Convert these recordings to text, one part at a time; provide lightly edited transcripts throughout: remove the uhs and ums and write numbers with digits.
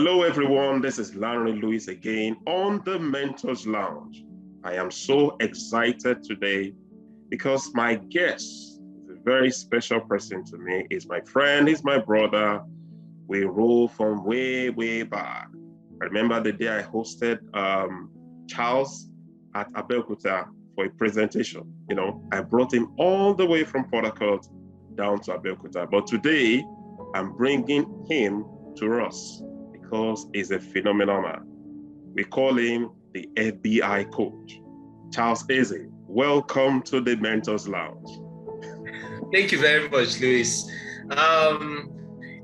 Hello, everyone. This is Larry Lewis again on the Mentors Lounge. I am so excited today because my guest is a very special person to me. He's my friend, he's my brother. We roll from way, way back. I remember the day I hosted Charles at Abeokuta for a presentation. I brought him all the way from Port Harcourt down to Abeokuta. But today, I'm bringing him to us because he's a phenomenal man. We call him the FBICoach. Charles Ezeh, welcome to the Mentors Lounge. Thank you very much, Louis.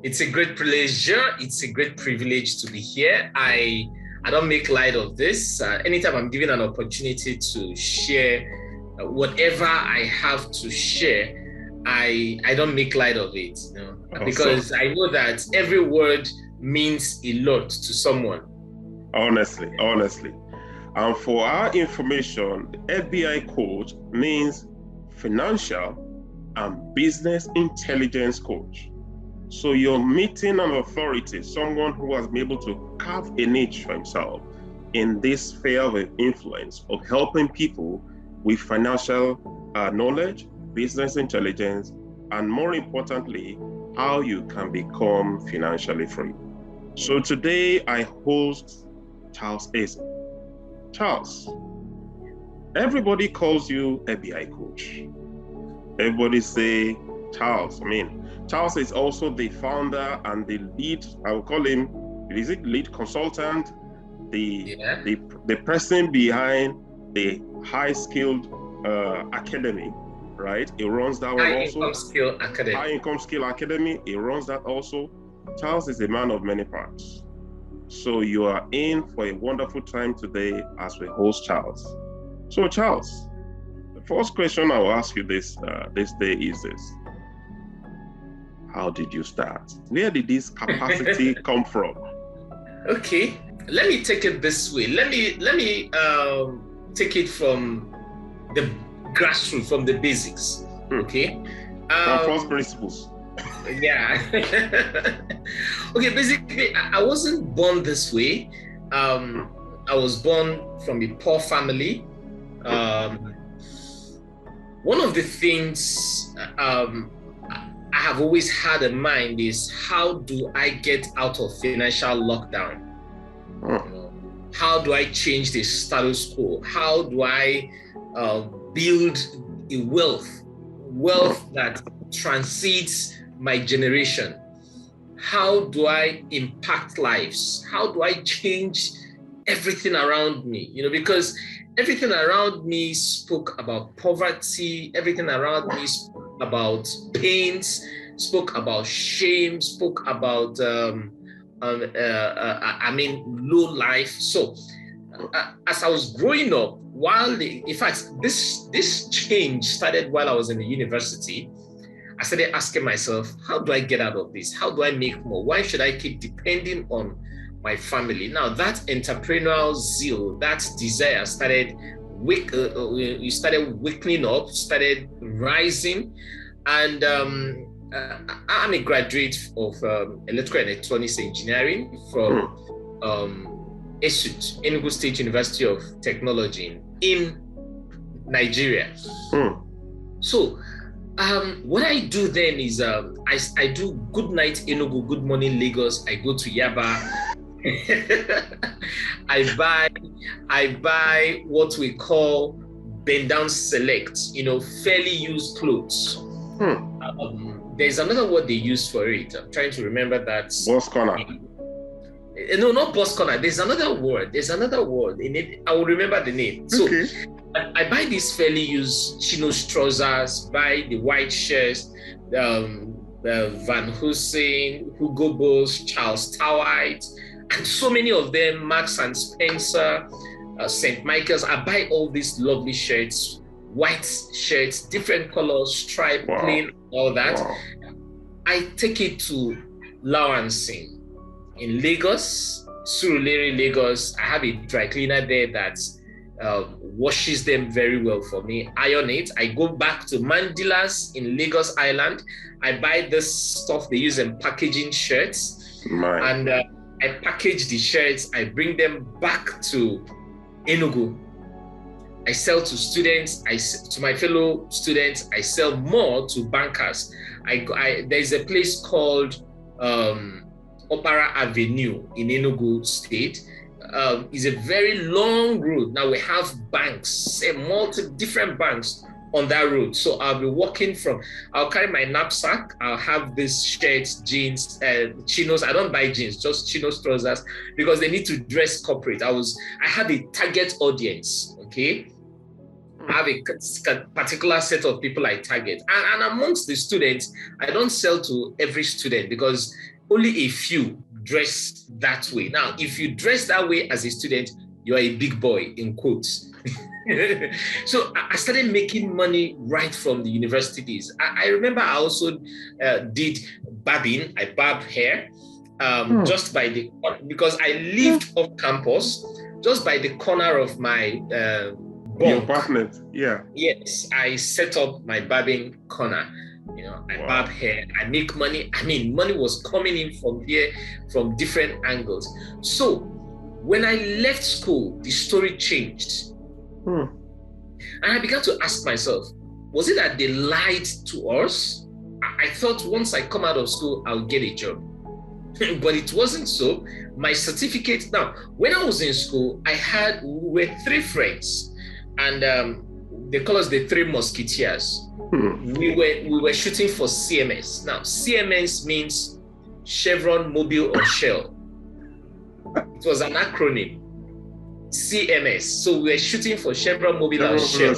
It's a great pleasure. It's a great privilege to be here. I don't make light of this. Anytime I'm given an opportunity to share whatever I have to share, I don't make light of it, because I know that every word means a lot to someone. Honestly. And for our information, the FBICoach means Financial and Business Intelligence Coach. So you're meeting an authority, someone who has been able to carve a niche for himself in this sphere of influence of helping people with financial knowledge, business intelligence, and more importantly, how you can become financially free. So today I host Charles Ezeh. Charles, everybody calls you FBICoach. Everybody say Charles. Charles is also the founder and the lead, I will call him, is it lead consultant? The person behind the high skilled academy, right? He runs that one also. High income skill academy. He runs that also. Charles is a man of many parts. So you are in for a wonderful time today as we host Charles. So Charles, the first question I will ask you this day is this. How did you start? Where did this capacity come from? Okay, let me take it this way. Let me take it from the grassroots, from the basics. Okay. From first principles. Yeah. Okay, basically, I wasn't born this way. I was born from a poor family. One of the things I have always had in mind is, how do I get out of financial lockdown? How do I change the status quo? How do I build a wealth that transcends my generation? How do I impact lives? How do I change everything around me? Because everything around me spoke about poverty, everything around me spoke about pains, spoke about shame, spoke about low life. So as I was growing up, in fact, this change started while I was in the university. I started asking myself, how do I get out of this? How do I make more? Why should I keep depending on my family? Now that entrepreneurial zeal, that desire started waking up, started rising. And I'm a graduate of electrical and electronics engineering from ESUT, Enugu State University of Technology in Nigeria. So what I do then is I do good night Enugu, good morning Lagos. I go to Yaba. I buy what we call bend down select, fairly used clothes. There's another word they use for it. I'm trying to remember that. Boss corner. No, not boss corner. There's another word in it. I will remember the name. Okay. So I buy these fairly used chinos trousers, buy the white shirts, Van Heusen, Hugo Boss, Charles Towite, and so many of them, Marks and Spencer, St. Michael's. I buy all these lovely shirts, white shirts, different colors, stripe, plain, all that. Wow. I take it to Lawansing in Lagos, Surulere, Lagos. I have a dry cleaner there that washes them very well for me, iron it. I go back to Mandilas in Lagos Island. I buy this stuff they use in packaging shirts. And I package the shirts, I bring them back to Enugu. I sell to students, to my fellow students, I sell more to bankers. There's a place called Opera Avenue in Enugu State. It's a very long road. Now we have banks, different banks on that road. So I'll be walking I'll carry my knapsack. I'll have these shirts, jeans, chinos. I don't buy jeans, just chinos, trousers, because they need to dress corporate. I have a target audience, okay? I have a particular set of people I target. And amongst the students, I don't sell to every student because only a few dress that way. Now, if you dress that way as a student, you're a big boy, in quotes. So I started making money right from the universities. I remember I also did barbing. I barbed hair just because I lived off campus, just by the corner of my your apartment. Yeah. Yes, I set up my barbing corner. I barb hair, I make money. I mean, money was coming in from here, from different angles. So when I left school, the story changed. And I began to ask myself, was it that they lied to us? I thought once I come out of school, I'll get a job. But it wasn't so. My certificate, now, when I was in school, we were 3 friends, and they call us the 3 Musketeers. We were shooting for CMS. Now, CMS means Chevron, Mobil, or Shell. It was an acronym. CMS. So we were shooting for Chevron, Mobil, or Shell.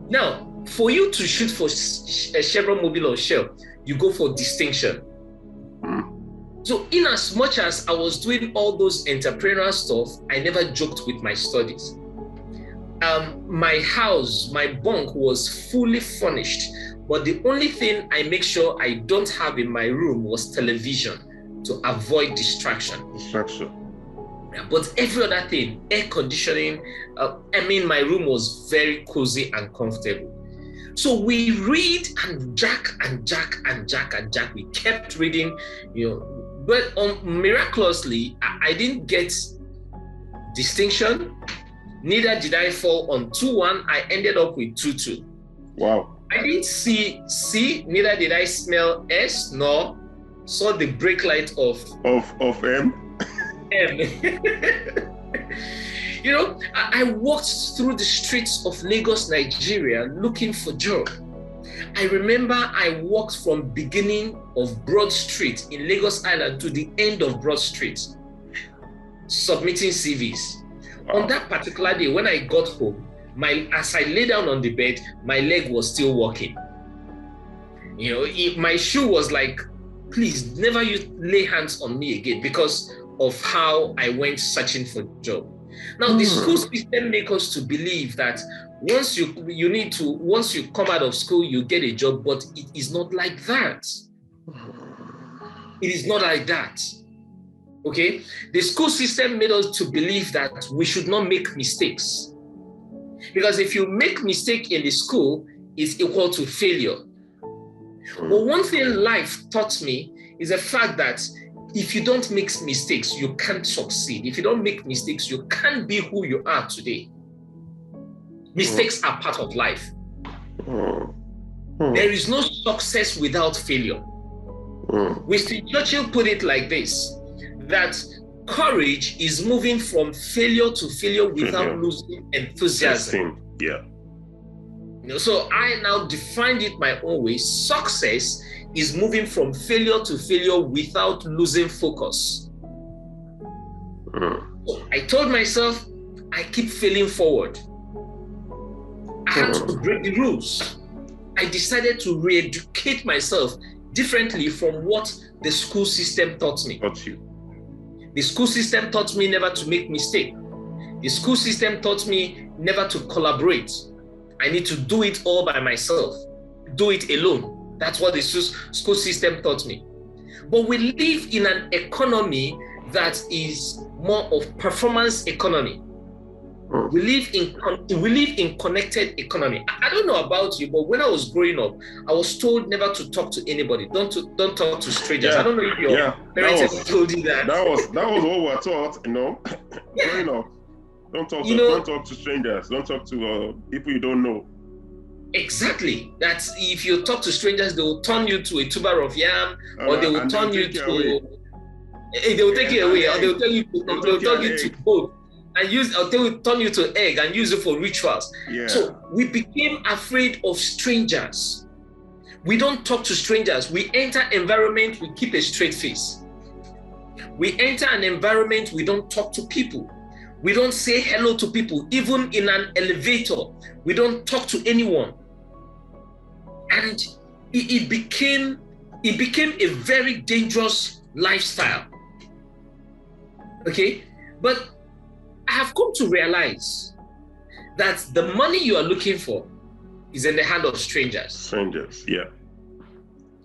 Now, for you to shoot for Chevron, Mobil, or Shell, you go for distinction. So in as much as I was doing all those entrepreneurial stuff, I never joked with my studies. My house, my bunk was fully furnished, but the only thing I make sure I don't have in my room was television to avoid distraction. But every other thing, air conditioning, my room was very cozy and comfortable. So we read and jack. We kept reading, but miraculously, I didn't get distinction. Neither did I fall on 2-1. I ended up with 2-2. Wow. I didn't see C, neither did I smell S, nor saw the brake light of M. I walked through the streets of Lagos, Nigeria, looking for job. I remember I walked from beginning of Broad Street in Lagos Island to the end of Broad Street, submitting CVs. Wow. On that particular day, when I got home, as I lay down on the bed, my leg was still working. My shoe was like, please, never you lay hands on me again, because of how I went searching for a job. Now, the school system makes us to believe that once you come out of school, you get a job, but it is not like that. It is not like that. Okay? The school system made us to believe that we should not make mistakes. Because if you make mistake in the school, it's equal to failure. But one thing life taught me is the fact that if you don't make mistakes, you can't succeed. If you don't make mistakes, you can't be who you are today. Mistakes are part of life. There is no success without failure. Winston Churchill put it like this, that courage is moving from failure to failure without losing enthusiasm. Yeah. So I now defined it my own way. Success is moving from failure to failure without losing focus. So I told myself, I keep failing forward. I had to break the rules. I decided to re-educate myself differently from what the school system taught me. The school system taught me never to make mistakes. The school system taught me never to collaborate. I need to do it all by myself. Do it alone. That's what the school system taught me. But we live in an economy that is more of performance economy. We live in connected economy. I don't know about you, but when I was growing up, I was told never to talk to anybody. Don't talk to strangers. I don't know if your parents ever told you that. That was what we were taught, growing up. Don't talk to strangers. Don't talk to people you don't know. Exactly. That's if you talk to strangers, they will turn you to a tuber of yam, or they will turn you to. They will take you away, or they will tell you. They will turn you to both, and they will turn you to egg and use it for rituals. Yeah. So we became afraid of strangers. We don't talk to strangers. We enter environment, we keep a straight face. We enter an environment, we don't talk to people. We don't say hello to people, even in an elevator. We don't talk to anyone. And it became a very dangerous lifestyle. Okay? But I have come to realize that the money you are looking for is in the hand of strangers. Strangers, yeah.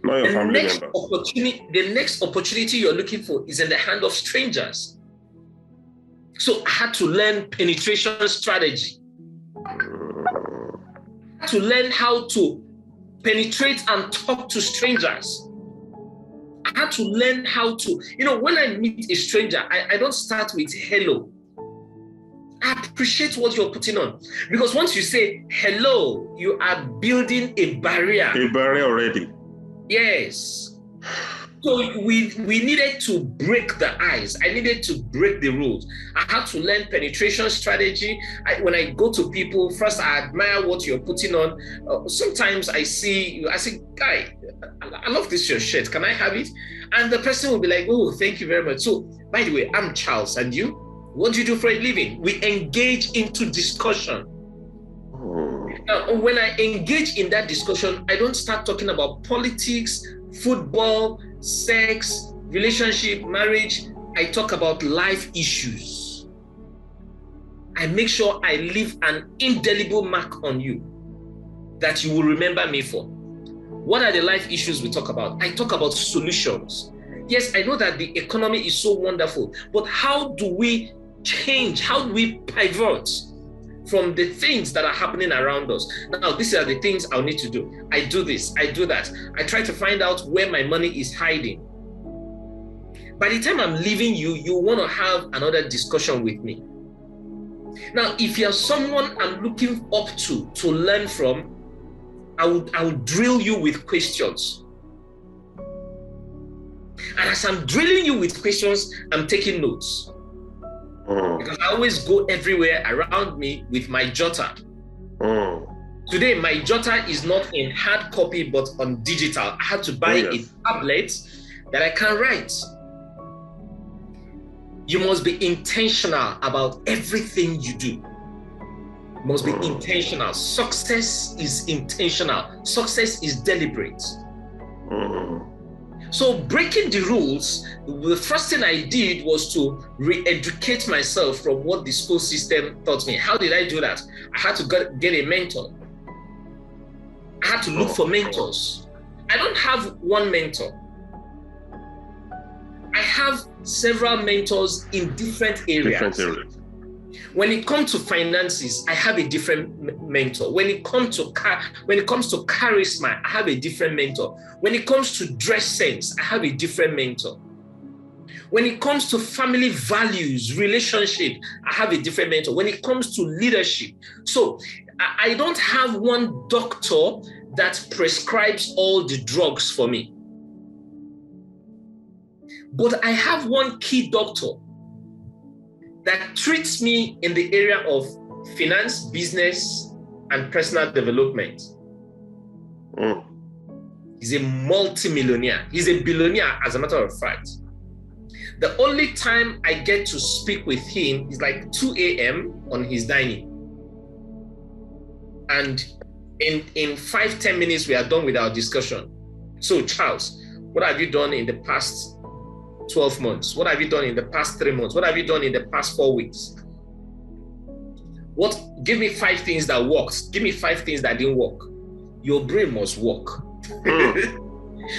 Not your family members. The next opportunity you're looking for is in the hand of strangers. So I had to learn penetration strategy. I had to learn how to penetrate and talk to strangers. I had to learn how to, when I meet a stranger, I don't start with hello. I appreciate what you're putting on. Because once you say hello, you are building a barrier. A barrier already. Yes. So we needed to break the ice. I needed to break the rules. I had to learn penetration strategy. When I go to people, first I admire what you're putting on. Sometimes I say, guy, I love this your shirt. Can I have it? And the person will be like, oh, thank you very much. So, by the way, I'm Charles, and you? What do you do for a living? We engage into discussion. Now, when I engage in that discussion, I don't start talking about politics, football, sex, relationship, marriage. I talk about life issues. I make sure I leave an indelible mark on you that you will remember me for. What are the life issues we talk about? I talk about solutions. Yes, I know that the economy is so wonderful, but how do we change? How do we pivot from the things that are happening around us? Now, these are the things I'll need to do. I do this, I do that. I try to find out where my money is hiding. By the time I'm leaving you, you want to have another discussion with me. Now, if you're someone I'm looking up to learn from, I would drill you with questions. And as I'm drilling you with questions, I'm taking notes. Because I always go everywhere around me with my jotter. Today, my jotter is not in hard copy, but on digital. I had to buy a tablet that I can write. You must be intentional about everything you do. You must be intentional. Success is intentional. Success is deliberate. So breaking the rules, the first thing I did was to re-educate myself from what the school system taught me. How did I do that? I had to get a mentor. I had to look for mentors. I don't have one mentor. I have several mentors in different areas. When it comes to finances, I have a different mentor. When it comes to charisma, I have a different mentor. When it comes to dress sense, I have a different mentor. When it comes to family values, relationship, I have a different mentor. When it comes to leadership, so I don't have one doctor that prescribes all the drugs for me. But I have one key doctor that treats me in the area of finance, business, and personal development. He's a multi-millionaire. He's a billionaire, as a matter of fact. The only time I get to speak with him is like 2 a.m. on his dining. And in 5-10 minutes, we are done with our discussion. So, Charles, what have you done in the past 12 months? What have you done in the past 3 months? What have you done in the past 4 weeks? Give me 5 things that worked. Give me 5 things that didn't work. Your brain must work.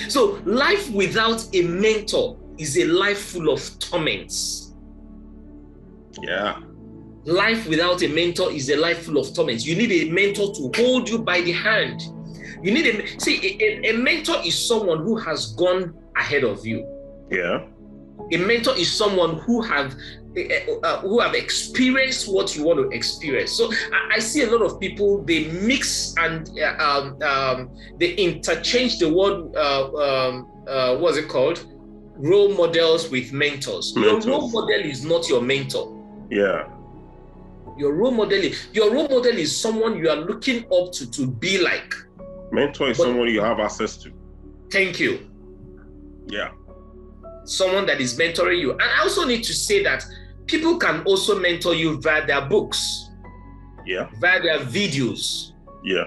So life without a mentor is a life full of torments. Yeah. Life without a mentor is a life full of torments. You need a mentor to hold you by the hand. You need a mentor is someone who has gone ahead of you. Yeah. A mentor is someone who have experienced what you want to experience. So I see a lot of people, they mix and they interchange the word what's it called, role models with mentors. Your role model is not your mentor. Yeah. Your role model is someone you are looking up to be like. Mentor is someone you have access to. Thank you. Yeah. Someone that is mentoring you. And I also need to say that people can also mentor you via their books. Yeah. Via their videos. Yeah.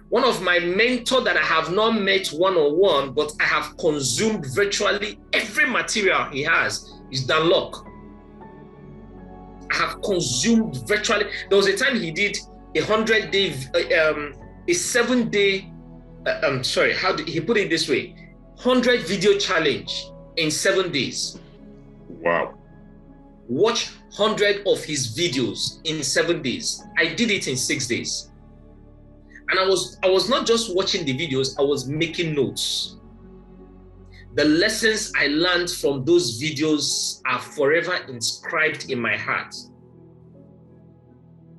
One of my mentors that I have not met one-on-one, but I have consumed virtually every material he has, is Dan Locke. I have consumed virtually. There was a time he did a 7-day, how did he put it this way? 100 video challenge in 7 days. Wow. Watch 100 of his videos in 7 days. I did it in 6 days. And I was not just watching the videos, I was making notes. The lessons I learned from those videos are forever inscribed in my heart.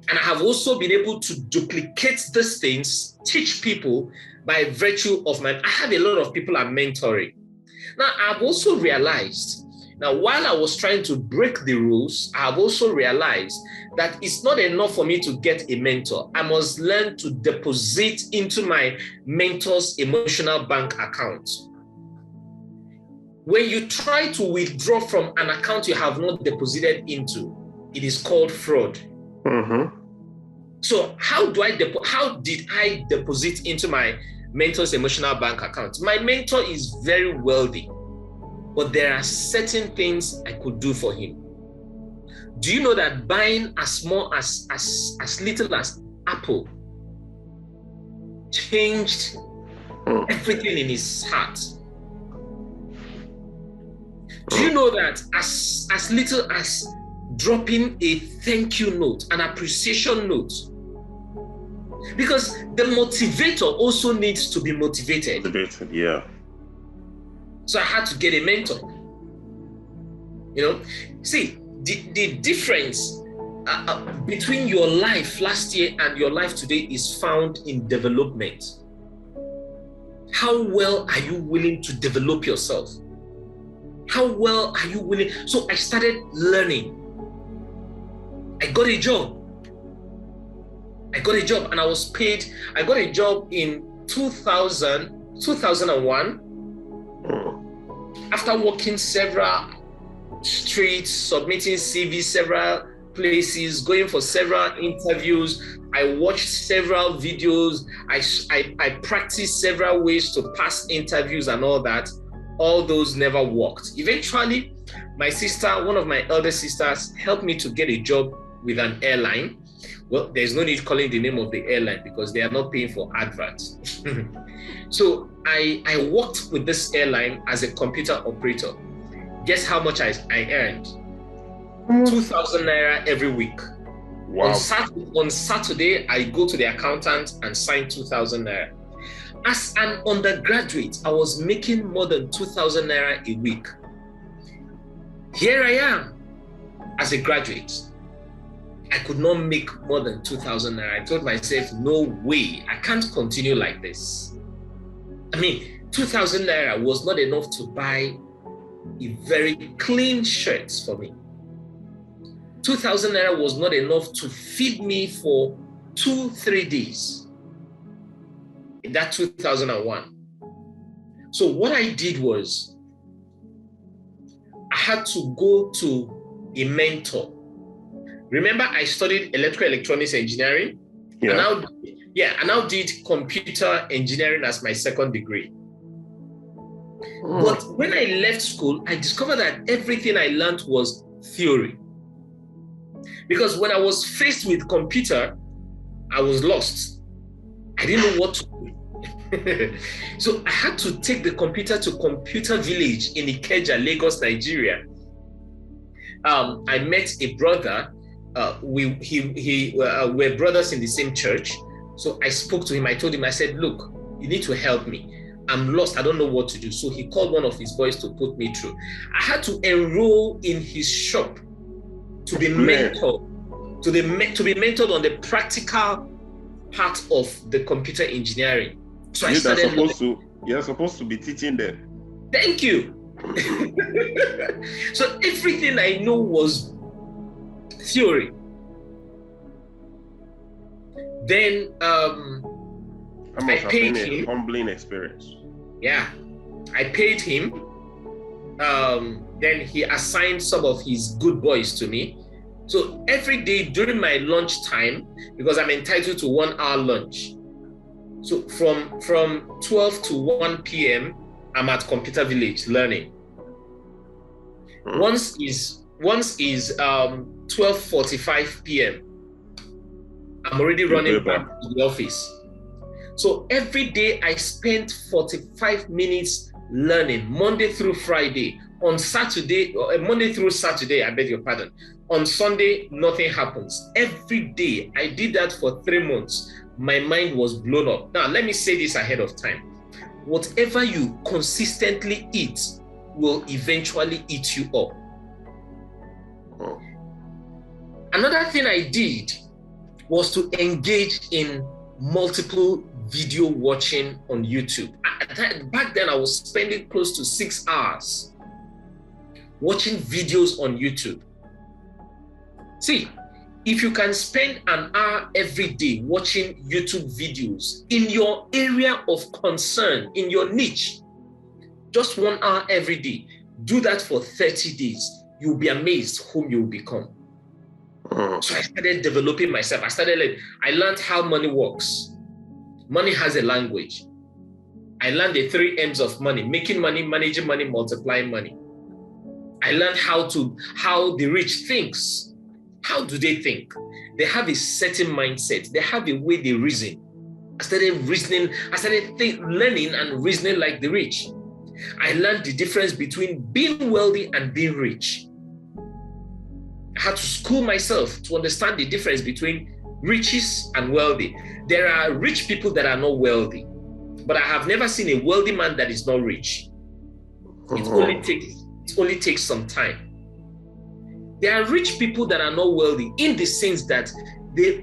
And I have also been able to duplicate these things, teach people by virtue of I have a lot of people I'm mentoring. Now, I've also realized, while I was trying to break the rules, I have also realized that it's not enough for me to get a mentor. I must learn to deposit into my mentor's emotional bank account. When you try to withdraw from an account you have not deposited into, it is called fraud. Mm-hmm. So how did I deposit into my mentor's emotional bank account? My mentor is very wealthy, but there are certain things I could do for him. Do you know that buying as little as apple changed everything in his heart? Do you know that as little as dropping a thank you note, an appreciation note? Because the motivator also needs to be motivated. Yeah. So I had to get a mentor. See, the difference between your life last year and your life today is found in development. How well are you willing to develop yourself? How well are you willing? So I started learning. I got a job and I was paid. I got a job in 2001 after working several streets, submitting CVs several places, going for several interviews. I watched several videos. I practiced several ways to pass interviews and all that. All those never worked. Eventually, my sister, one of my elder sisters, helped me to get a job with an airline. Well, there's no need calling the name of the airline because they are not paying for adverts. So I worked with this airline as a computer operator. Guess how much I earned? 2,000 naira every week. Wow. On Saturday, I go to the accountant and sign 2,000 naira. As an undergraduate, I was making more than 2,000 naira a week. Here I am as a graduate. I could not make more than 2,000 naira. I told myself, no way, I can't continue like this. 2,000 naira was not enough to buy a very clean shirt for me. 2,000 naira was not enough to feed me for 2-3 days. In that 2001. So what I did was, I had to go to a mentor. Remember, I studied electrical electronics engineering. Yeah. And now did computer engineering as my second degree. But when I left school, I discovered that everything I learned was theory. Because when I was faced with computer, I was lost. I didn't know what to do. So I had to take the computer to Computer Village in Ikeja, Lagos, Nigeria. I met a brother we're brothers in the same church. So I spoke to him. I told him, I said, look, you need to help me. I'm lost. I don't know what to do. So he called one of his boys to put me through. I had to enroll in his shop to be mentored, to be mentored on the practical part of the computer engineering. So I started. You're supposed to be teaching them. Thank you. So everything I know was theory. Then I paid him. A humbling experience. Yeah, I paid him. Then he assigned some of his good boys to me. So every day during my lunch time, because I'm entitled to 1 hour lunch. So from 12 to 1 p.m., I'm at Computer Village learning. Once is 12:45 p.m. I'm already running back to the office. So every day I spent 45 minutes learning, Monday through Friday. On Saturday, Monday through Saturday, I beg your pardon. On Sunday, nothing happens. Every day, I did that for 3 months. My mind was blown up. Now, let me say this ahead of time. Whatever you consistently eat will eventually eat you up. Another thing I did was to engage in multiple video watching on YouTube. Back then, I was spending close to 6 hours watching videos on YouTube. See, if you can spend an hour every day watching YouTube videos in your area of concern, in your niche, just 1 hour every day, do that for 30 days. You'll be amazed whom you'll become. So I started developing myself. I learned how money works. Money has a language. I learned the 3 M's of money: making money, managing money, multiplying money. I learned how the rich thinks. How do they think? They have a certain mindset. They have a way they reason. I started learning and reasoning like the rich. I learned the difference between being wealthy and being rich. I had to school myself to understand the difference between riches and wealthy. There are rich people that are not wealthy, but I have never seen a wealthy man that is not rich. It only takes some time. There are rich people that are not wealthy in the sense that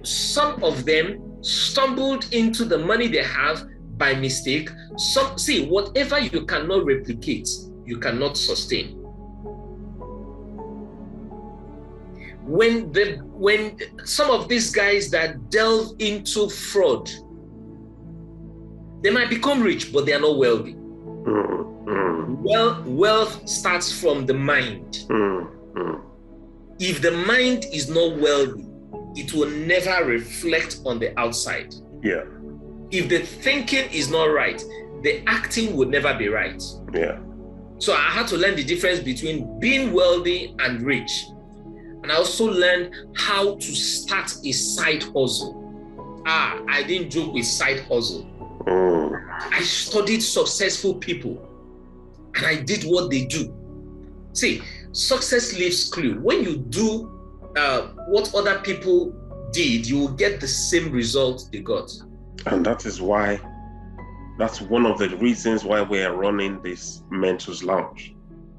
some of them stumbled into the money they have by mistake. Whatever you cannot replicate, you cannot sustain. When some of these guys that delve into fraud, they might become rich, but they are not wealthy. Wealth starts from the mind. If the mind is not wealthy, it will never reflect on the outside. Yeah. If the thinking is not right, the acting will never be right. Yeah. So I had to learn the difference between being wealthy and rich. And I also learned how to start a side hustle. I didn't joke with side hustle. I studied successful people and I did what they do. See, success leaves clue. When you do what other people did, you will get the same result they got. And that's one of the reasons why we are running this Mentors Lounge.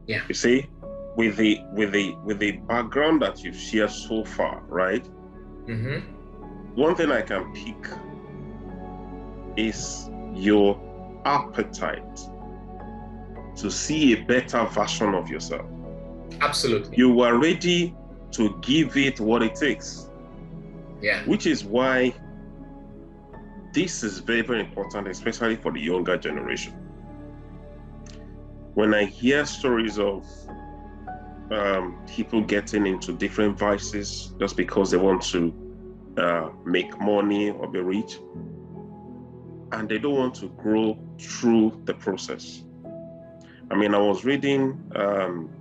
Yeah. You see, with the background that you've shared so far, right? Mm-hmm. One thing I can pick is your appetite to see a better version of yourself. Absolutely. You are ready to give it what it takes. Yeah. Which is why this is very, very important, especially for the younger generation. When I hear stories of people getting into different vices just because they want to make money or be rich, and they don't want to grow through the process. I mean, I was reading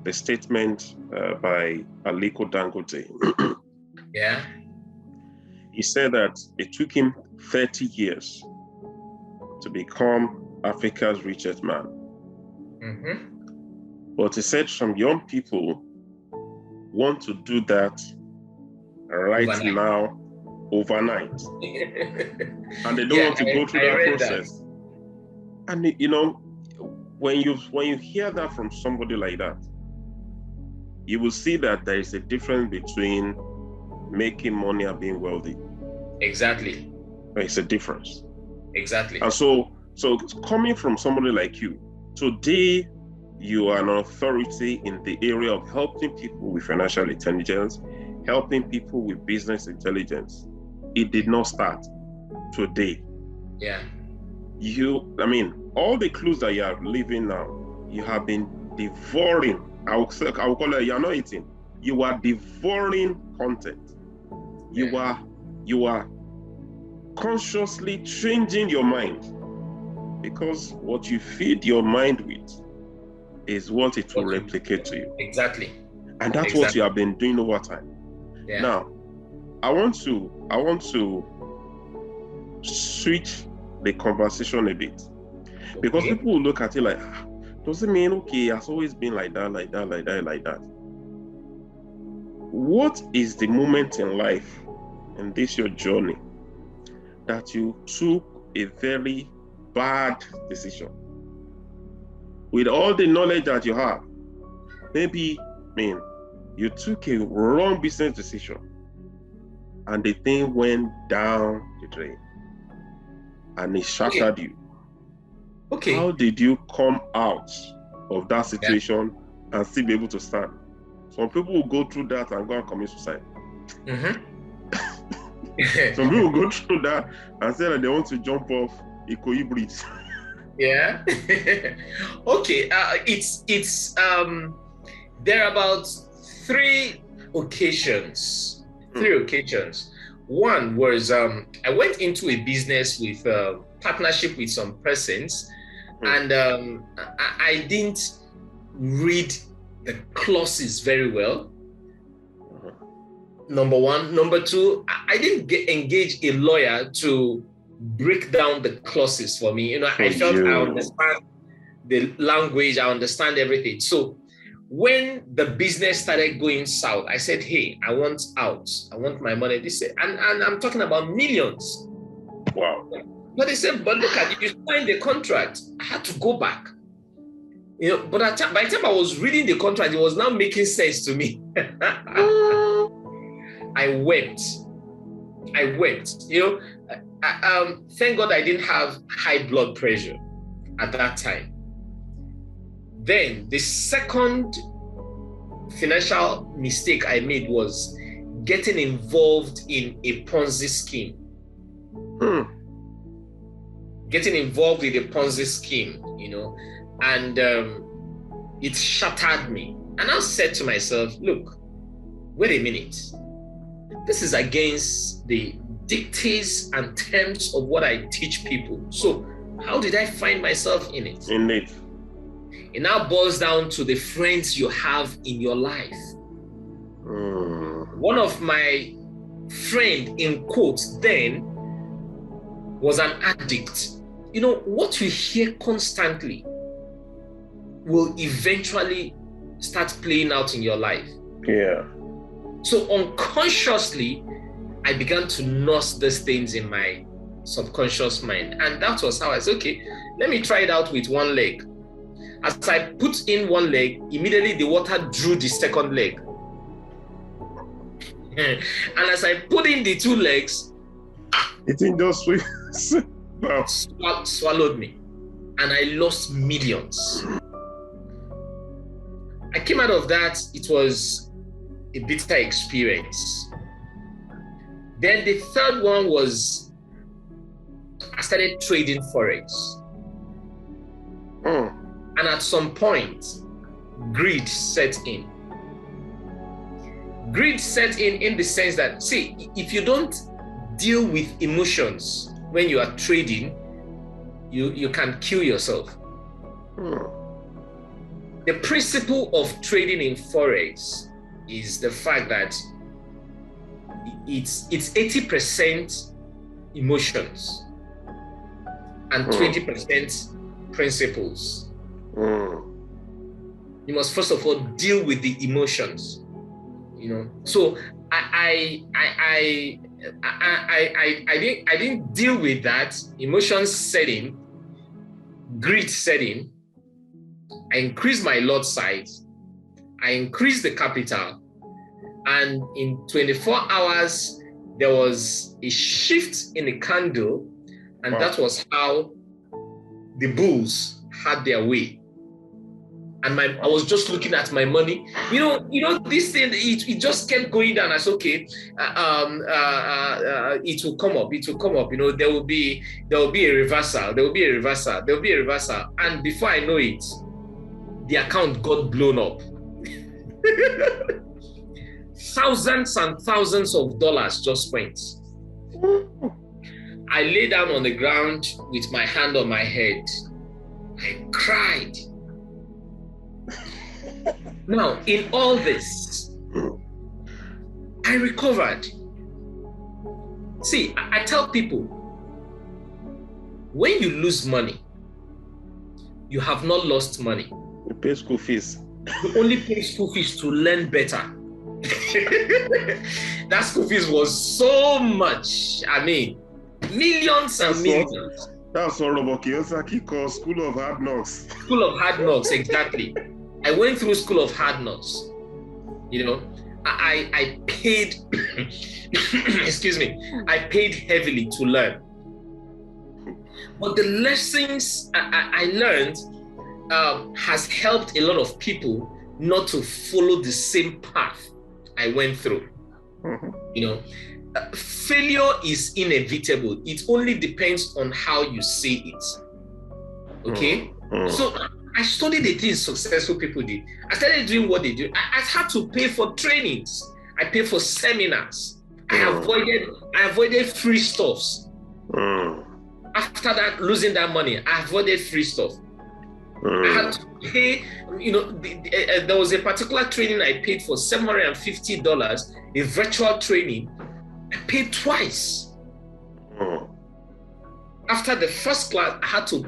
the statement by Aliko Dangote. Yeah. He said that it took him 30 years to become Africa's richest man. Mm-hmm. But he said some young people want to do that right now, overnight. And they don't want to go through that process. And when you hear that from somebody like that, you will see that there is a difference between making money and being wealthy. Exactly. It's a difference. Exactly. And so coming from somebody like you, today you are an authority in the area of helping people with financial intelligence, helping people with business intelligence. It did not start today. Yeah. All the clues that you are living now, you have been devouring. I will call it, you're not eating. You are devouring content. You are consciously changing your mind, because what you feed your mind with is what it will replicate to you. Exactly. And that's what you have been doing over time. Yeah. Now, I want to switch the conversation a bit, because people will look at it like, does it mean, okay, it has always been like that? What is the moment in life, in this your journey, that you took a very bad decision? With all the knowledge that you have, maybe, you took a wrong business decision and the thing went down the drain and it shattered you. Okay. How did you come out of that situation and still be able to stand? Some people will go through that and go and commit suicide. Some people will go through that and say that they want to jump off Ikoyi Bridge. Yeah. Okay. It's there are about three occasions. One was I went into a business with partnership with some persons, and I didn't read the clauses very well. Number one. Number two, I didn't engage a lawyer to break down the clauses for me. I felt I understand the language, I understand everything. So when the business started going south, I said, hey, I want out. I want my money. They said, and I'm talking about millions. Wow. But they said, but look at you signed the contract. I had to go back. But by the time I was reading the contract, it was now making sense to me. I wept. Thank God I didn't have high blood pressure at that time. Then the second financial mistake I made was getting involved in a Ponzi scheme. Getting involved with a Ponzi scheme, and it shattered me. And I said to myself, look, wait a minute. This is against the dictates and terms of what I teach people. So how did I find myself in it? Indeed. It now boils down to the friends you have in your life. One of my friend, in quotes, then was an addict. What you hear constantly will eventually start playing out in your life. Yeah. So unconsciously, I began to nurse these things in my subconscious mind. And that was how I said, okay, let me try it out with one leg. As I put in one leg, immediately the water drew the second leg. And as I put in the two legs, it just swallowed me. And I lost millions. I came out of that, it was a bitter experience. Then the third one was I started trading Forex. And at some point, greed set in. Greed set in the sense that, see, if you don't deal with emotions when you are trading, you can kill yourself. The principle of trading in Forex is the fact that it's 80% emotions and 20% principles. You must first of all deal with the emotions. So I didn't deal with that. Emotions setting, greed setting. I increased my lot size. I increased the capital, and in 24 hours there was a shift in the candle, and that was how the bulls had their way. And I was just looking at my money. This thing, it just kept going down. I said, okay, it will come up. It will come up. There will be a reversal. There will be a reversal. There will be a reversal. And before I know it, the account got blown up. Thousands and thousands of dollars just went. I lay down on the ground with my hand on my head. I cried. Now, in all this, I recovered. See, I tell people, when you lose money, you have not lost money. You pay school fees. You only pay school fees to learn better. That school fees was so much. I mean, millions and millions. That's what Robert Kiyosaki calls School of Hard Knocks. School of Hard Knocks, exactly. I went through School of Hard Knocks. I paid, excuse me, I paid heavily to learn. But the lessons I learned has helped a lot of people not to follow the same path I went through. Failure is inevitable. It only depends on how you see it. Okay? So I studied the things successful people did. I started doing what they do. I had to pay for trainings. I paid for seminars. I avoided free stuffs. After that, losing that money, I avoided free stuff. I had to pay, there was a particular training I paid for $750, a virtual training. I paid twice. After the first class, I had to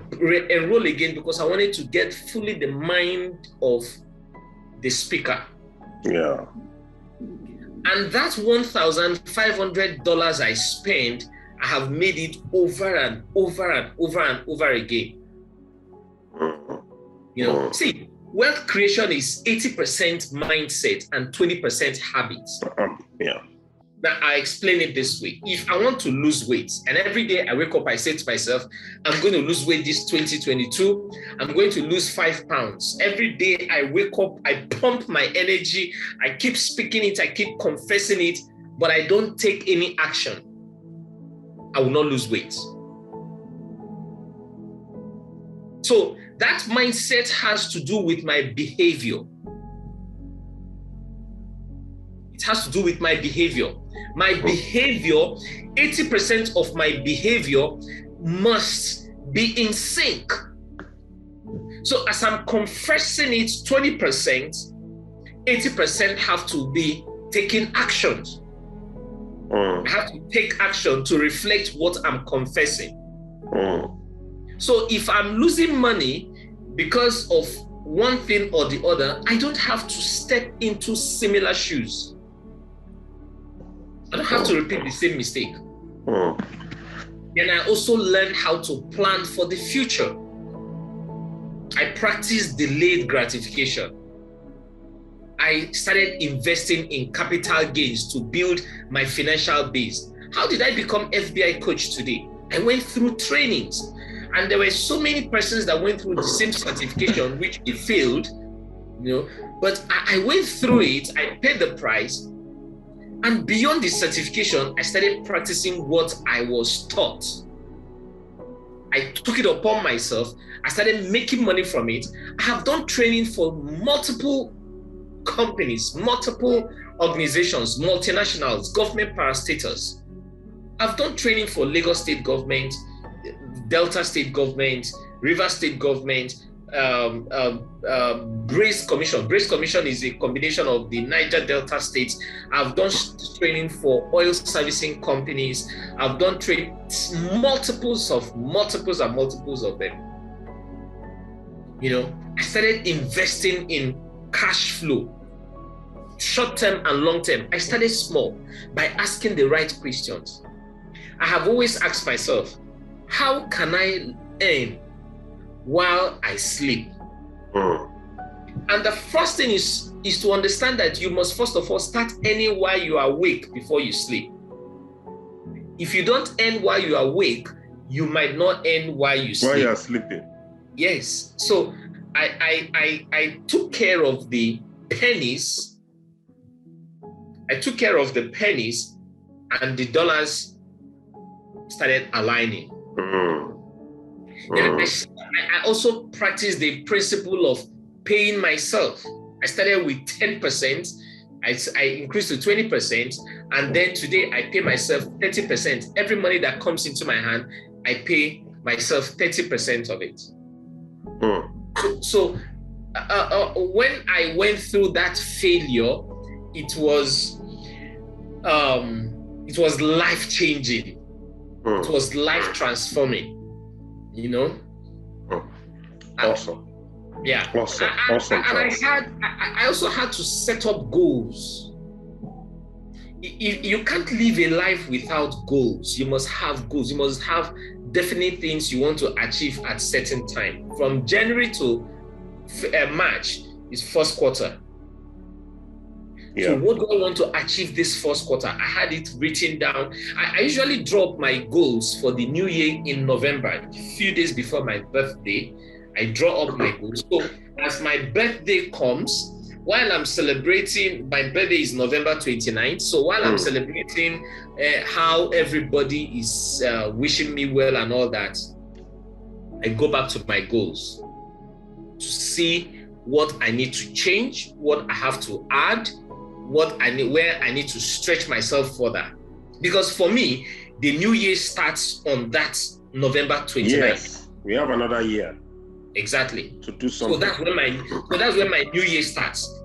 enroll again because I wanted to get fully the mind of the speaker. Yeah. And that $1,500 I spent, I have made it over and over and over and over again. See, wealth creation is 80% mindset and 20% habits. Yeah. Now, I explain it this way. If I want to lose weight, and every day I wake up, I say to myself, I'm going to lose weight this 2022. I'm going to lose 5 pounds. Every day I wake up, I pump my energy. I keep speaking it. I keep confessing it, but I don't take any action. I will not lose weight. So that mindset has to do with my behavior. It has to do with my behavior. My behavior, 80% of my behavior must be in sync. So as I'm confessing it, 20%, 80% have to be taking actions. I have to take action to reflect what I'm confessing. So if I'm losing money because of one thing or the other, I don't have to step into similar shoes. I don't have to repeat the same mistake. Then I also learned how to plan for the future. I practiced delayed gratification. I started investing in capital gains to build my financial base. How did I become FBICoach today? I went through trainings, and there were so many persons that went through the same certification, which they failed, but I went through it, I paid the price, and beyond the certification, I started practicing what I was taught. I took it upon myself. I started making money from it. I have done training for multiple companies, multiple organizations, multinationals, government parastatals. I've done training for Lagos State government, Delta State government, River State government, Brace Commission. Brace Commission is a combination of the Niger Delta states. I've done training for oil servicing companies. I've done multiples of them. I started investing in cash flow. short-term and long-term. I started small by asking the right questions. I have always asked myself, how can I earn while I sleep? And the first thing is to understand that you must first of all start earning while you are awake before you sleep. If you don't earn while you are awake, you might not earn while you sleep. While you are sleeping. Yes. So I took care of the pennies. I took care of the pennies, and the dollars started aligning. Then I also practiced the principle of paying myself. I started with 10%. I increased to 20%. And then today I pay myself 30%. Every money that comes into my hand, I pay myself 30% of it. So when I went through that failure, it was life-changing. It was life-transforming. You know? Awesome. Yeah. Awesome. And I also had to set up goals. You can't live a life without goals. You must have goals. You must have definite things you want to achieve at certain time. From January to March is first quarter. Yeah. So what do I want to achieve this first quarter? I had it written down. I usually drop my goals for the new year in November, a few days before my birthday. I draw up my goals. So as my birthday comes, while I'm celebrating, my birthday is November 29th. So while I'm celebrating how everybody is wishing me well and all that, I go back to my goals to see what I need to change, what I have to add, where I need to stretch myself further. Because for me, the new year starts on that November 29th. Yes, we have another year. Exactly. To do something. So that's when my new year starts.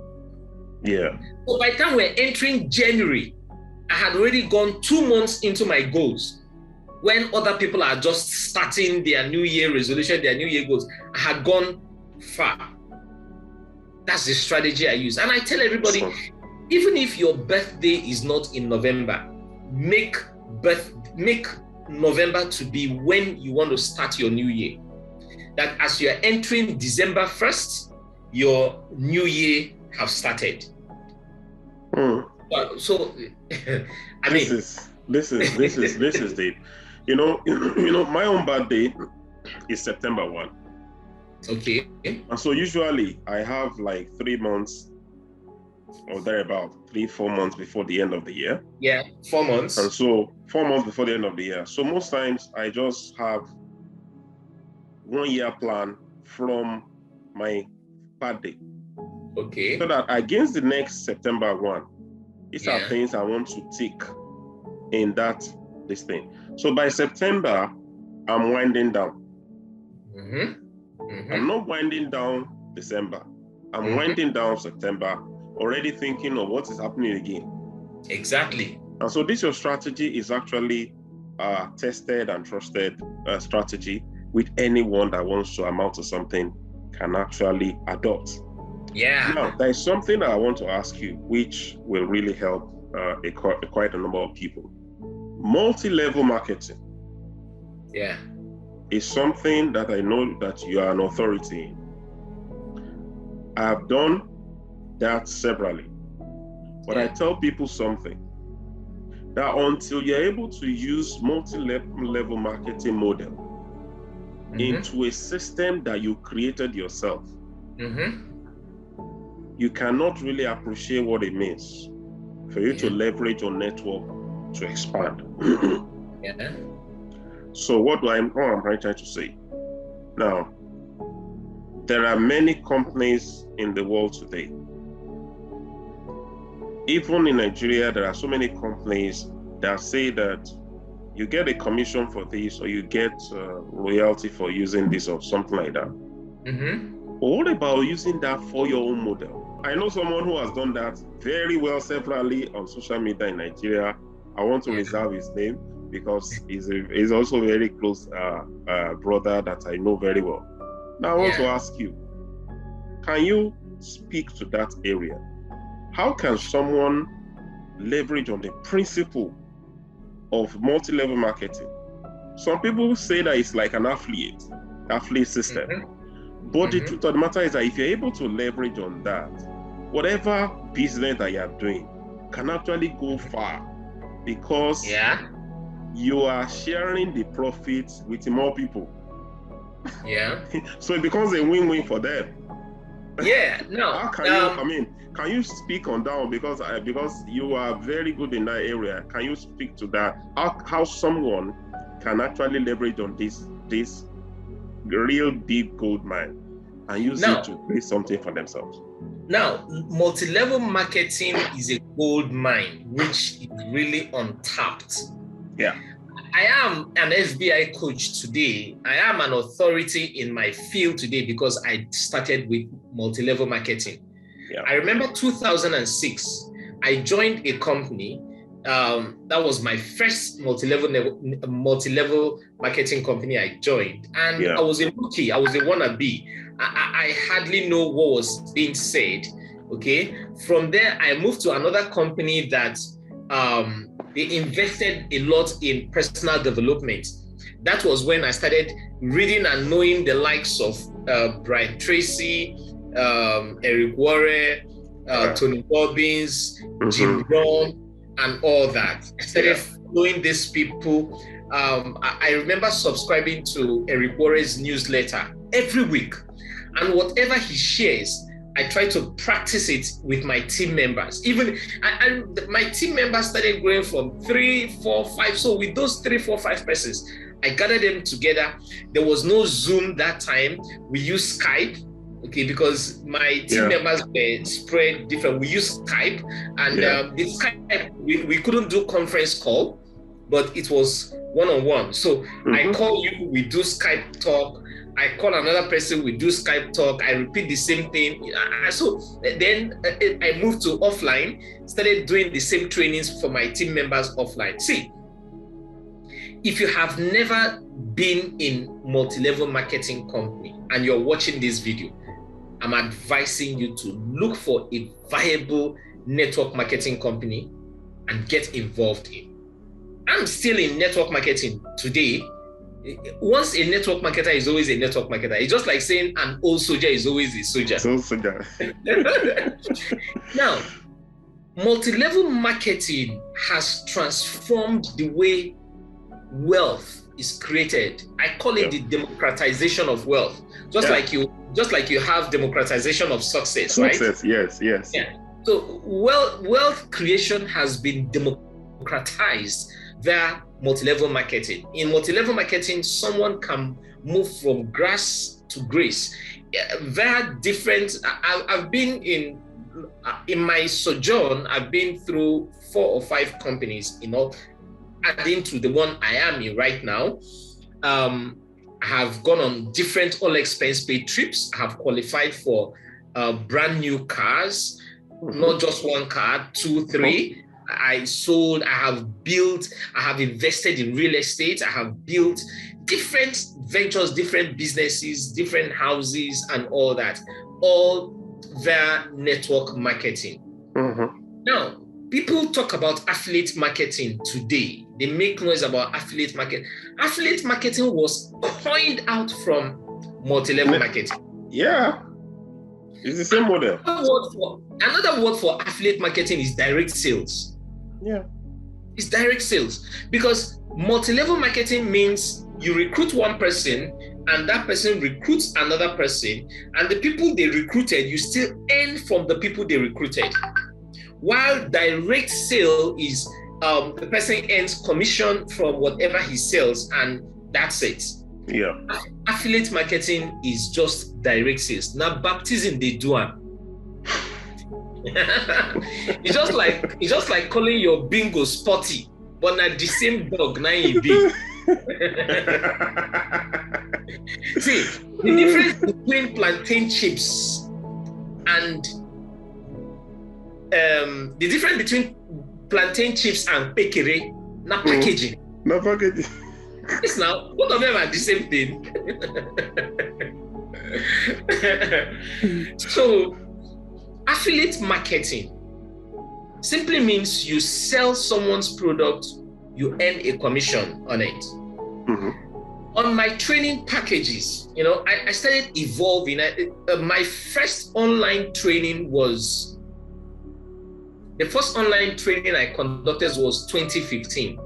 Yeah. So by the time we're entering January, I had already gone 2 months into my goals. When other people are just starting their new year resolution, their new year goals, I had gone far. That's the strategy I use. And I tell everybody, even if your birthday is not in November, make November to be when you want to start your new year. That as you're entering December 1st, your new year have started. So, I mean, this is deep. You know, my own birthday is September 1. Okay. And so usually I have like 3 months or thereabout, 3-4 months before the end of the year. Yeah, 4 months. And so 4 months before the end of the year. So most times I just have 1 year plan from my birthday. Okay. So that against the next September 1, these are things I want to tick in this thing. So by September, I'm winding down. I'm not winding down December. I'm winding down September, already thinking of what is happening again. Exactly. And so this your strategy is actually tested and trusted strategy with anyone that wants to amount to something can actually adopt. Yeah. Now, there is something that I want to ask you, which will really help quite a number of people. Multi-level marketing. Yeah. Is something that I know that you are an authority in. I have done that severally. But I tell people something, that until you're able to use multi-level marketing model into a system that you created yourself, you cannot really appreciate what it means for you to leverage your network to expand. So what I'm trying to say? Now, there are many companies in the world today. Even in Nigeria, there are so many companies that say that you get a commission for this, or you get royalty for using this, or something like that. But what about using that for your own model? I know someone who has done that very well severally on social media in Nigeria. I want to reserve his name because he's also a very close brother that I know very well. Now I want to ask you, can you speak to that area? how can someone leverage on the principle of multi-level marketing? Some people say that it's like an affiliate system. Mm-hmm. But the truth of the matter is that if you're able to leverage on that, whatever business that you're doing can actually go far, because you are sharing the profits with more people. Yeah. So it becomes a win-win for them. Yeah. No. How can you? Can you speak on that one, because you are very good in that area? Can you speak to that? How someone can actually leverage on this real big gold mine and use it to create something for themselves? Now, multi-level marketing is a gold mine which is really untapped. Yeah. I am an FBI coach today. I am an authority in my field today because I started with multi-level marketing. Yeah. I remember 2006, I joined a company. That was my first multi-level marketing company I joined. And I was a rookie. I was a wannabe. I hardly know what was being said. Okay. From there, I moved to another company that they invested a lot in personal development. That was when I started reading and knowing the likes of Brian Tracy, Eric Warren, Tony Robbins, Jim Rohn, and all that. I started following these people. I remember subscribing to Eric Warren's newsletter every week. And whatever he shares, I try to practice it with my team members. Even my team members started growing from 3, 4, 5. So with those 3, 4, 5 persons, I gathered them together. There was no Zoom that time. We used Skype, okay, because my team members were spread different. We used Skype, and the Skype, we couldn't do conference call, but it was one-on-one. So I call you, we do Skype talk. I call another person, we do Skype talk, I repeat the same thing. So then I moved to offline, started doing the same trainings for my team members offline. See, if you have never been in multi-level marketing company and you're watching this video, I'm advising you to look for a viable network marketing company and get involved in. I'm still in network marketing today. Once a network marketer is always a network marketer. It's just like saying an old soldier is always a soldier. Now, multi-level marketing has transformed the way wealth is created. I call it the democratization of wealth. Just like you have democratization of success, right? Yes. Yeah. So wealth creation has been democratized via multi-level marketing. In multi-level marketing, someone can move from grass to grace. Via different, I've been in my sojourn, I've been through 4 or 5 companies, adding to the one I am in right now. I have gone on different all expense paid trips. I have qualified for brand new cars, not just one car, 2, 3. I sold, I have built, I have invested in real estate, I have built different ventures, different businesses, different houses, and all that, all via network marketing. Now, people talk about affiliate marketing today. They make noise about affiliate marketing. Affiliate marketing was coined out from multi-level marketing. Yeah. It's the same model. Another word for affiliate marketing is direct sales. Yeah. It's direct sales, because multi-level marketing means you recruit one person and that person recruits another person, and the people they recruited, you still earn from the people they recruited. While direct sale is the person earns commission from whatever he sells, and that's it. Yeah. Affiliate marketing is just direct sales. Now, baptism, they do it. It's just like calling your bingo Spotty, but not the same dog. Now you be. See, the difference between plantain chips and pekere, not packaging. Not packaging. It's now, both of them are the same thing. So, affiliate marketing simply means you sell someone's product, you earn a commission on it. On my training packages, I started evolving. My first online training was, the first online training I conducted was 2015.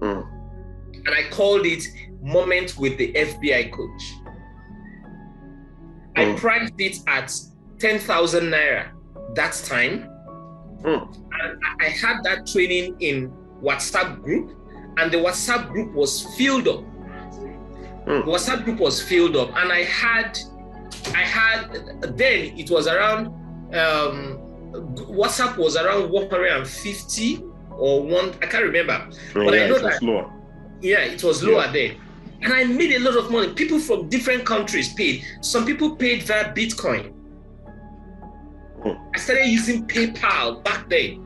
And I called it Moment with the FBICoach. I priced it at 10,000 Naira that time. And I had that training in WhatsApp group, and the WhatsApp group was filled up. The WhatsApp group was filled up, and I had then it was around WhatsApp was around 150 or one, I can't remember. But I know that lower. Yeah, it was lower then. And I made a lot of money. People from different countries paid. Some people paid via Bitcoin. I started using PayPal back then.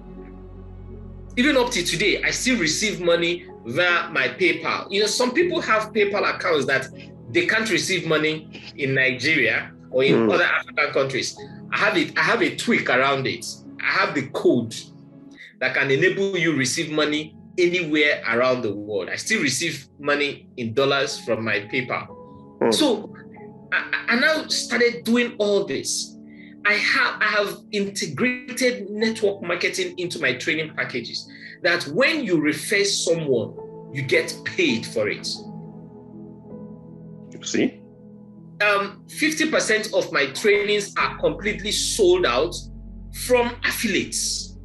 Even up to today, I still receive money via my PayPal. Some people have PayPal accounts that they can't receive money in Nigeria or in other African countries. I have a tweak around it. I have the code that can enable you receive money anywhere around the world. I still receive money in dollars from my PayPal. So I now started doing all this. I have integrated network marketing into my training packages, that when you refer someone, you get paid for it. You see? 50% of my trainings are completely sold out from affiliates.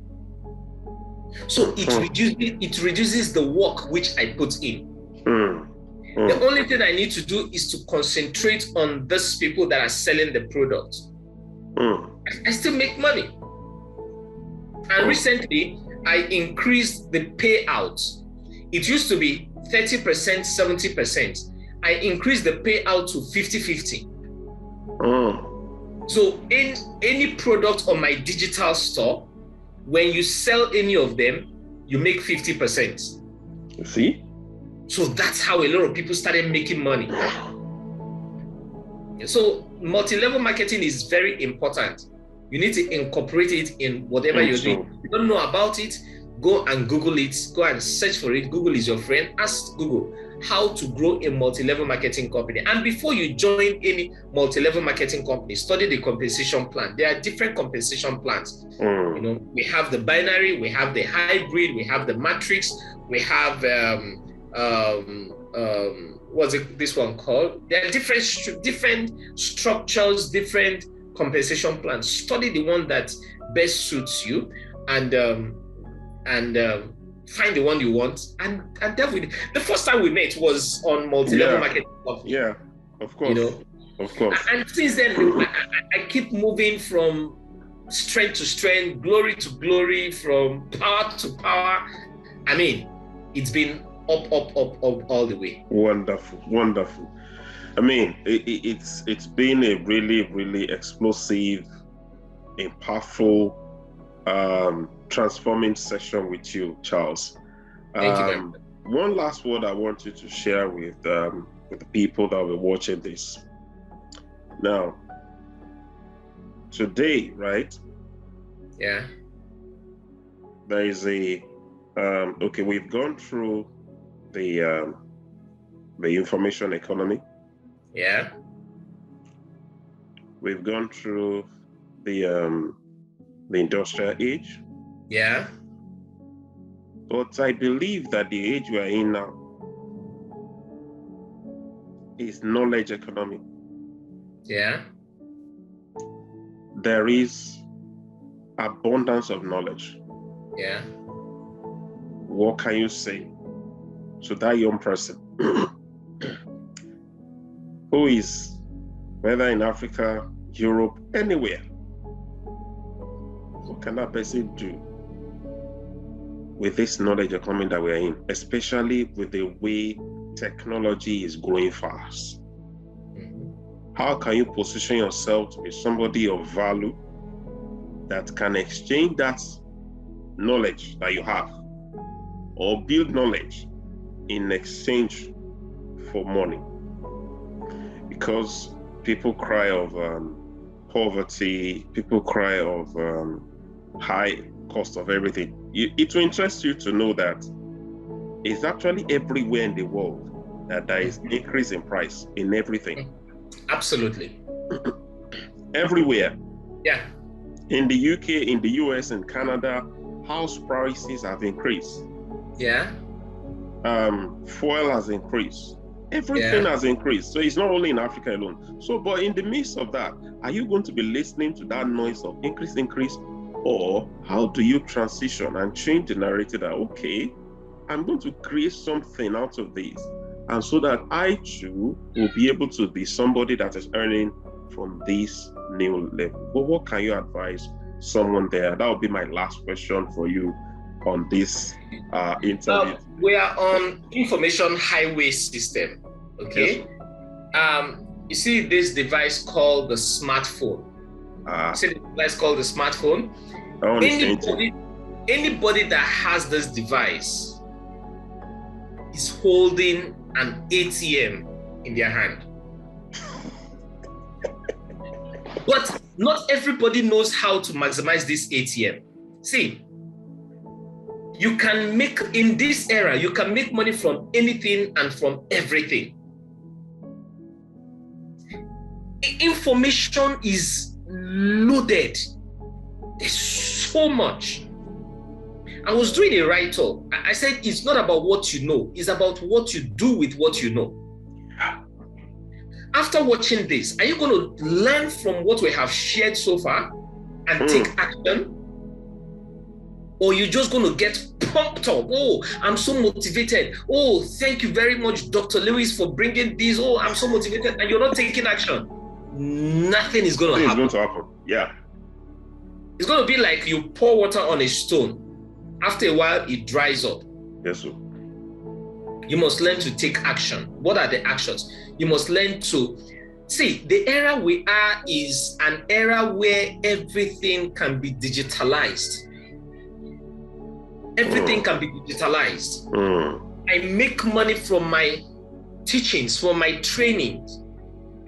So it reduces the work which I put in. The only thing I need to do is to concentrate on those people that are selling the product. I still make money. And recently, I increased the payout. It used to be 30%, 70%. I increased the payout to 50-50. So in any product on my digital store, when you sell any of them, you make 50%. You see? So that's how a lot of people started making money. So multi-level marketing is very important. You need to incorporate it in whatever you're doing. If you don't know about it, go and Google it. Go and search for it. Google is your friend. Ask Google how to grow a multi-level marketing company. And before you join any multi-level marketing company, study the compensation plan. There are different compensation plans. We have the binary, we have the hybrid, we have the matrix, we have what's this one called? There are different structures, different compensation plans. Study the one that best suits you, and find the one you want, and delve with it. The first time we met was on multi-level marketing. Yeah, of course. Of course. And since then, I keep moving from strength to strength, glory to glory, from power to power. I mean, it's been up all the way. Wonderful. I mean, it's been a really, really explosive, impactful, transforming session with you, Charles. Thank you very much. One last word I want you to share with the people that will be watching this. Now, today, right? Yeah. There is a we've gone through the information economy. Yeah. We've gone through the industrial age. Yeah. But I believe that the age we are in now is knowledge economy. Yeah. There is abundance of knowledge. Yeah. What can you say to that young person who is, whether in Africa, Europe, anywhere? What can that person do with this knowledge economy that we are in, especially with the way technology is growing fast? How can you position yourself to be somebody of value that can exchange that knowledge that you have, or build knowledge in exchange for money? Because people cry of poverty, people cry of high cost of everything. It will interest you to know that it's actually everywhere in the world that there is increase in price in everything. Absolutely. Everywhere. Yeah. In the UK, in the US, and Canada, house prices have increased. Yeah. Fuel has increased. Everything has increased. So it's not only in Africa alone. So, but in the midst of that, are you going to be listening to that noise of increase, or how do you transition and change the narrative that, okay, I'm going to create something out of this, and so that I too will be able to be somebody that is earning from this new level? But what can you advise someone there? That would be my last question for you on this interview. We are on information highway system. Okay. Yes. You see this device called the smartphone. You see the device called the smartphone? Anybody that has this device is holding an ATM in their hand. But not everybody knows how to maximize this ATM. See, you can make, in this era, you can make money from anything and from everything. Information is loaded. There's so much. I was doing a write-up. I said it's not about what you know, it's about what you do with what you know. After watching this, are you going to learn from what we have shared so far and take action? Or you're just going to get pumped up? Oh, I'm so motivated. Oh, thank you very much, Dr. Lewis, for bringing this. Oh, I'm so motivated. And you're not taking action. Nothing is going to happen. It's going to happen. Yeah. It's going to be like you pour water on a stone. After a while, it dries up. Yes, sir. You must learn to take action. What are the actions? You must learn to see, the era we are is an era where everything can be digitalized. Everything can be digitalized. I make money from my teachings, from my trainings.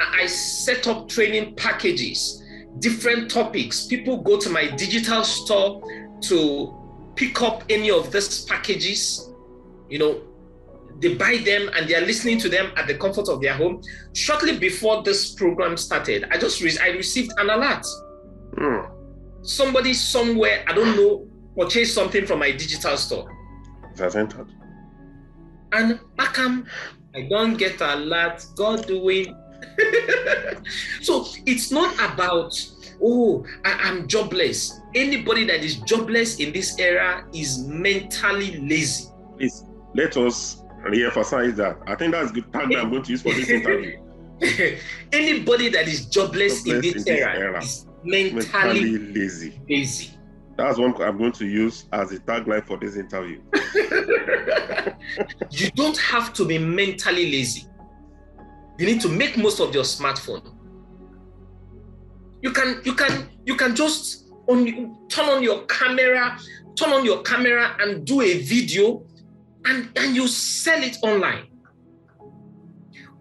I set up training packages, different topics. People go to my digital store to pick up any of these packages. You know, they buy them and they are listening to them at the comfort of their home. Shortly before this program started, I received an alert. Somebody somewhere, I don't know, purchased something from my digital store. That's entered. And I don't get an alert. God doing. So it's not about, oh, I'm jobless. Anybody that is jobless in this era is mentally lazy. Please, let us re-emphasize that. I think that's a good tagline I'm going to use for this interview. Anybody that is jobless in this era is mentally lazy. That's one I'm going to use as a tagline for this interview. You don't have to be mentally lazy. You need to make most of your smartphone. You can just turn on your camera and do a video and you sell it online.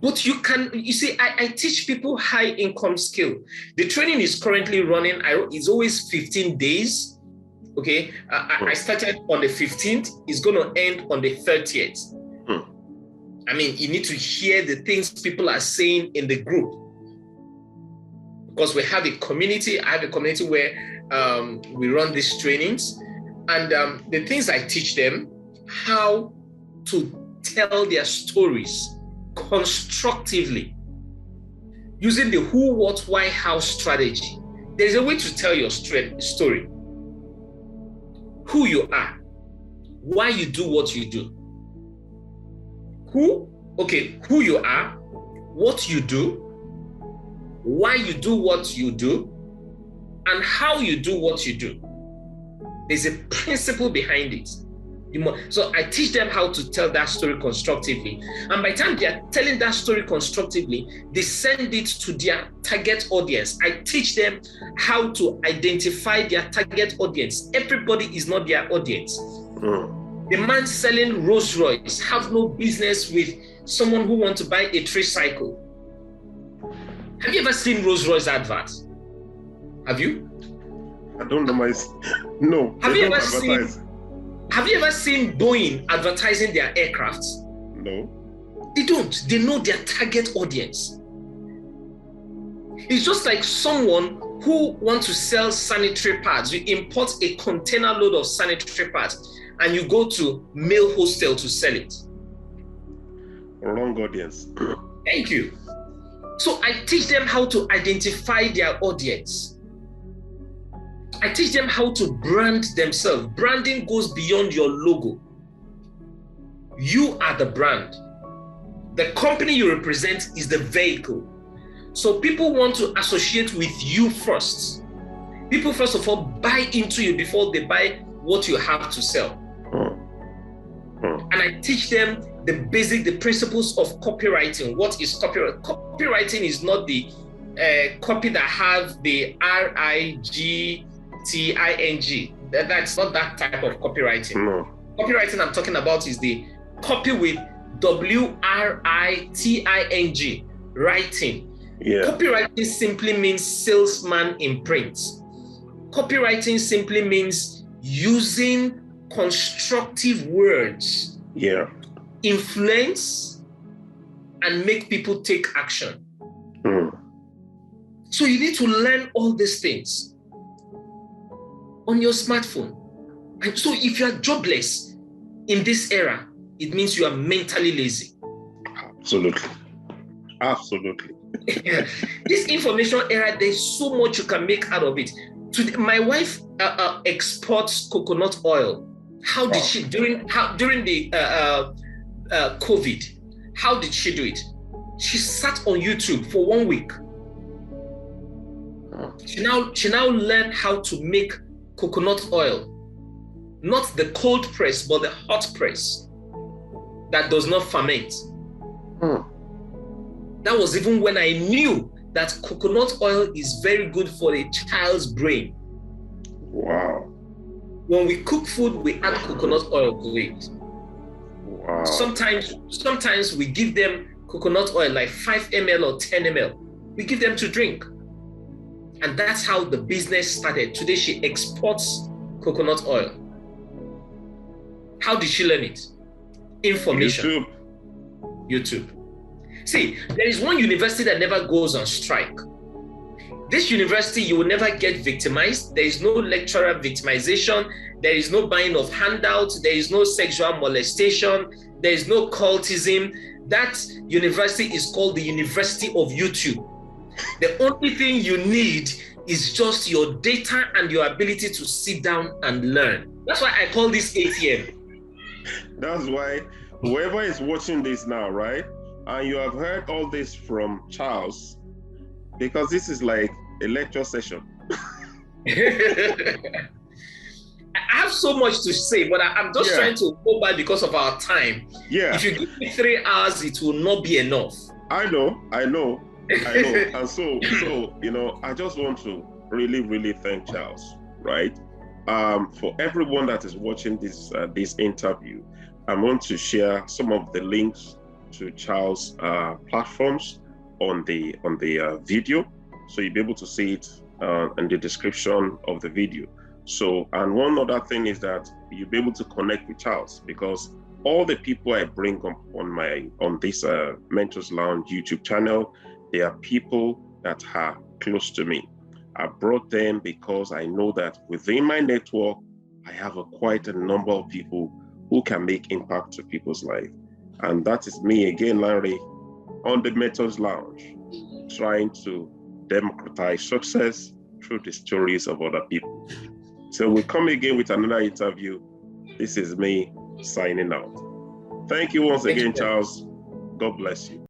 But you see, I teach people high income skill. The training is currently running. It's always 15 days. Okay, I started on the 15th. It's going to end on the 30th. I mean, you need to hear the things people are saying in the group. Because we have a community. I have a community where we run these trainings. And the things I teach them, how to tell their stories constructively using the who, what, why, how strategy. There's a way to tell your story. Who you are, why you do what you do. Who you are, what you do, why you do what you do, and how you do what you do. There's a principle behind it. So I teach them how to tell that story constructively. And by the time they are telling that story constructively, they send it to their target audience. I teach them how to identify their target audience. Everybody is not their audience. The man selling Rolls Royce have no business with someone who wants to buy a tricycle. Have you ever seen Rolls Royce adverts? Have you? I don't know no. Have they you don't ever advertise. Have you ever seen Boeing advertising their aircrafts? No. They don't. They know their target audience. It's just like someone who wants to sell sanitary pads. You import a container load of sanitary pads and you go to male hostel to sell it. Wrong audience. Thank you. So I teach them how to identify their audience. I teach them how to brand themselves. Branding goes beyond your logo. You are the brand. The company you represent is the vehicle. So people want to associate with you first. People, first of all, buy into you before they buy what you have to sell. And I teach them the principles of copywriting. What is copywriting? Copywriting is not the copy that have the RIGTING. That's not that type of copywriting. No. Copywriting I'm talking about is the copy with WRITING, writing. Yeah. Copywriting simply means salesman in print. Copywriting simply means using constructive words, influence, and make people take action. So you need to learn all these things on your smartphone. And so if you are jobless in this era, it means you are mentally lazy. Absolutely. This information era, there's so much you can make out of it. Today, my wife exports coconut oil. How did she during the COVID? How did she do it? She sat on YouTube for 1 week. She now learned how to make coconut oil, not the cold press, but the hot press that does not ferment. That was even when I knew that coconut oil is very good for a child's brain. Wow. When we cook food, we add coconut oil to it. Wow. Sometimes we give them coconut oil, like 5 ml or 10 ml. We give them to drink. And that's how the business started. Today, she exports coconut oil. How did she learn it? Information. YouTube. See, there is one university that never goes on strike. This university, you will never get victimized. There is no lecturer victimization. There is no buying of handouts. There is no sexual molestation. There is no cultism. That university is called the University of YouTube. The only thing you need is just your data and your ability to sit down and learn. That's why I call this ATM. That's why whoever is watching this now, right? And you have heard all this from Charles, because this is like a lecture session. I have so much to say, but I'm just trying to go by because of our time. Yeah. If you give me 3 hours, it will not be enough. I know. And so, I just want to really, really thank Charles, right? For everyone that is watching this interview, I want to share some of the links to Charles' platforms on the video, so you'll be able to see it in the description of the video. So, and one other thing is that you'll be able to connect with Charles, because all the people I bring up on this Mentors Lounge YouTube channel, they are people that are close to me. I brought them because I know that within my network, I have quite a number of people who can make impact to people's life. And that is me again, Larry, on the Mentors Lounge, trying to democratize success through the stories of other people. So we'll come again with another interview. This is me signing out. Thank you once again, Charles. God bless you.